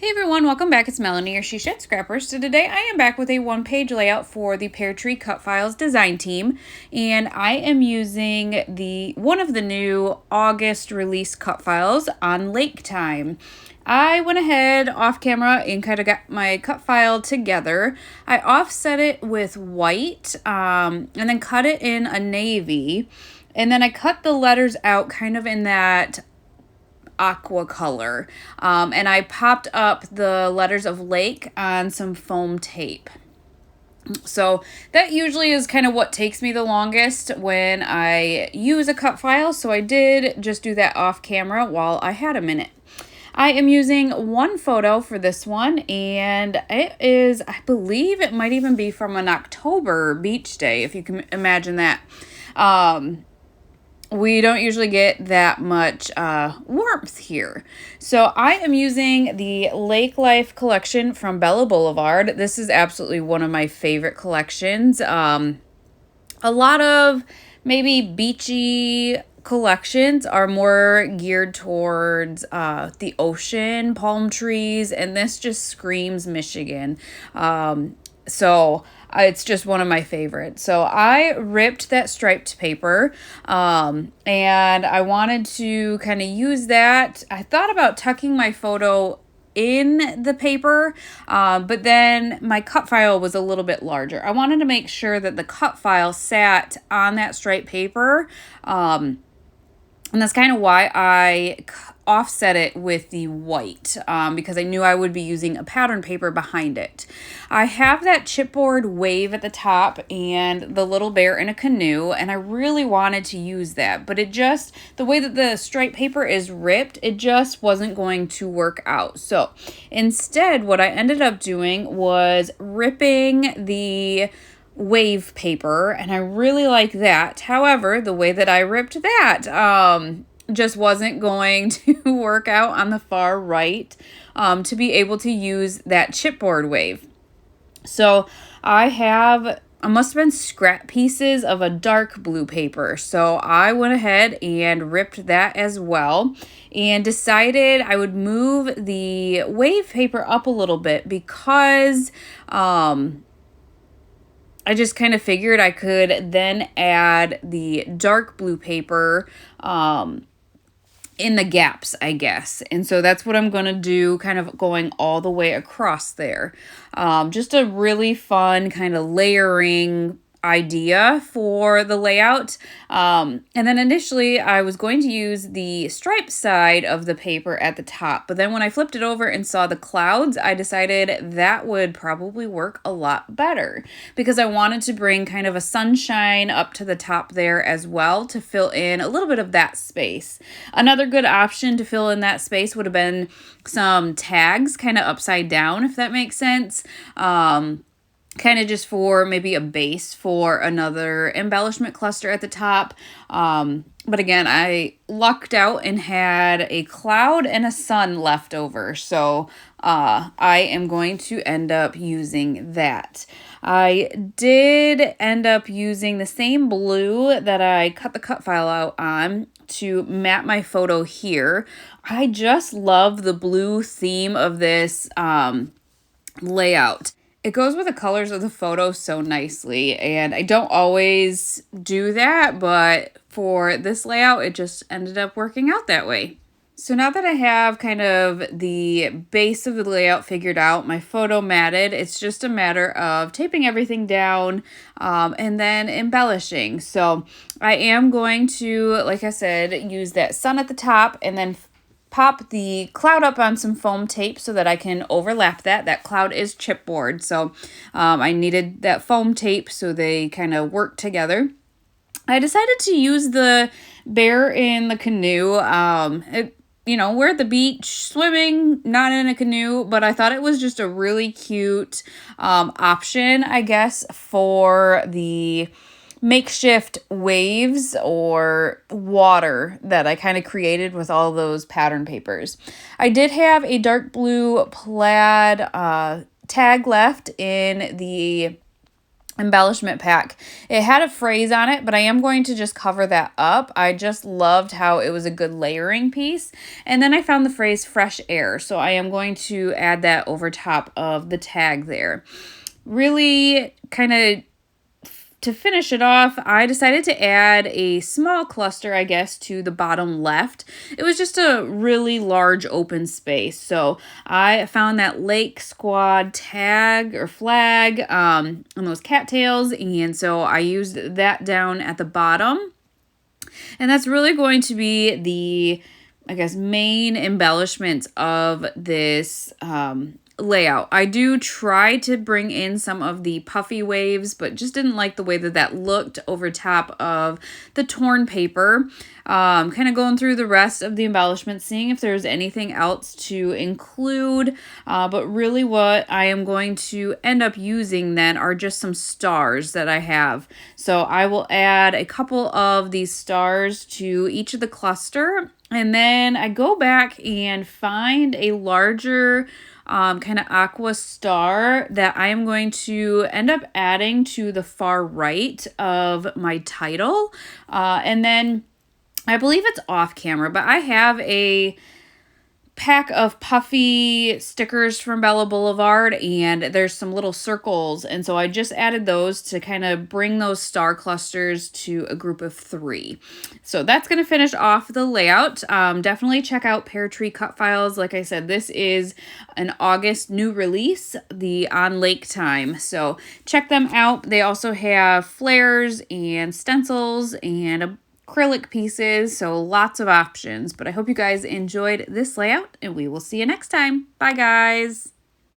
Hey everyone, welcome back. It's Melanie, your She Shed Scrapper. So today I am back with a one-page layout for the Peartree Cutfiles design team, and I am using one of the new August release Cutfiles on Lake Time. I went ahead off camera and kind of got my cut file together. I offset it with white and then cut it in a navy, and then I cut the letters out kind of in that aqua color, and I popped up the letters of Lake on some foam tape. So that usually is kind of what takes me the longest when I use a cut file, so I did just do that off camera while I had a minute. I am using one photo for this one, and it is, I believe it might even be from an October beach day, if you can imagine that. We don't usually get that much warmth here. So I am using the Lake Life collection from Bella Blvd. This is absolutely one of my favorite collections. A lot of maybe beachy collections are more geared towards the ocean, palm trees, and this just screams Michigan. It's just one of my favorites. So I ripped that striped paper, and I wanted to kind of use that. I thought about tucking my photo in the paper, but then my cut file was a little bit larger. I wanted to make sure that the cut file sat on that striped paper, and that's kind of why I offset it with the white, because I knew I would be using a pattern paper behind it. I have that chipboard wave at the top and the little bear in a canoe, and I really wanted to use that, but the way that the striped paper is ripped, it just wasn't going to work out. So instead, what I ended up doing was ripping the wave paper, and I really like that. However, the way that I ripped that just wasn't going to work out on the far right to be able to use that chipboard wave. So I must have been scrap pieces of a dark blue paper. So I went ahead and ripped that as well and decided I would move the wave paper up a little bit because I just kind of figured I could then add the dark blue paper in the gaps, I guess. And so that's what I'm going to do, kind of going all the way across there. Just a really fun kind of layering idea for the layout. And then initially I was going to use the striped side of the paper at the top, but then when I flipped it over and saw the clouds, I decided that would probably work a lot better because I wanted to bring kind of a sunshine up to the top there as well to fill in a little bit of that space. Another good option to fill in that space would have been some tags kind of upside down, if that makes sense. Kind of just for maybe a base for another embellishment cluster at the top. But again, I lucked out and had a cloud and a sun left over. So I am going to end up using that. I did end up using the same blue that I cut the cut file out on to map my photo here. I just love the blue theme of this layout. It goes with the colors of the photo so nicely, and I don't always do that, but for this layout, it just ended up working out that way. So now that I have kind of the base of the layout figured out, my photo matted, it's just a matter of taping everything down and then embellishing. So I am going to, like I said, use that sun at the top and then pop the cloud up on some foam tape so that I can overlap that. That cloud is chipboard, so I needed that foam tape so they kind of work together. I decided to use the bear in the canoe. We're at the beach swimming, not in a canoe, but I thought it was just a really cute option, I guess, for the makeshift waves or water that I kind of created with all those pattern papers. I did have a dark blue plaid tag left in the embellishment pack. It had a phrase on it, but I am going to just cover that up. I just loved how it was a good layering piece. And then I found the phrase fresh air, so I am going to add that over top of the tag there. Really kind of to finish it off, I decided to add a small cluster, I guess, to the bottom left. It was just a really large open space. So I found that Lake Squad tag or flag on those cattails. And so I used that down at the bottom. And that's really going to be the, I guess, main embellishment of this layout. I do try to bring in some of the puffy waves, but just didn't like the way that that looked over top of the torn paper. Kind of going through the rest of the embellishment, seeing if there's anything else to include, but really what I am going to end up using then are just some stars that I have. So I will add a couple of these stars to each of the cluster, and then I go back and find a larger kind of aqua star that I am going to end up adding to the far right of my title. And then I believe it's off camera, but I have a pack of puffy stickers from Bella Blvd, and there's some little circles, and so I just added those to kind of bring those star clusters to a group of 3. So that's going to finish off the layout. Definitely check out Peartree Cutfiles. Like I said, this is an August new release, the On Lake time, so check them out. They also have flares and stencils and acrylic pieces, so lots of options. But I hope you guys enjoyed this layout, and we will see you next time. Bye, guys.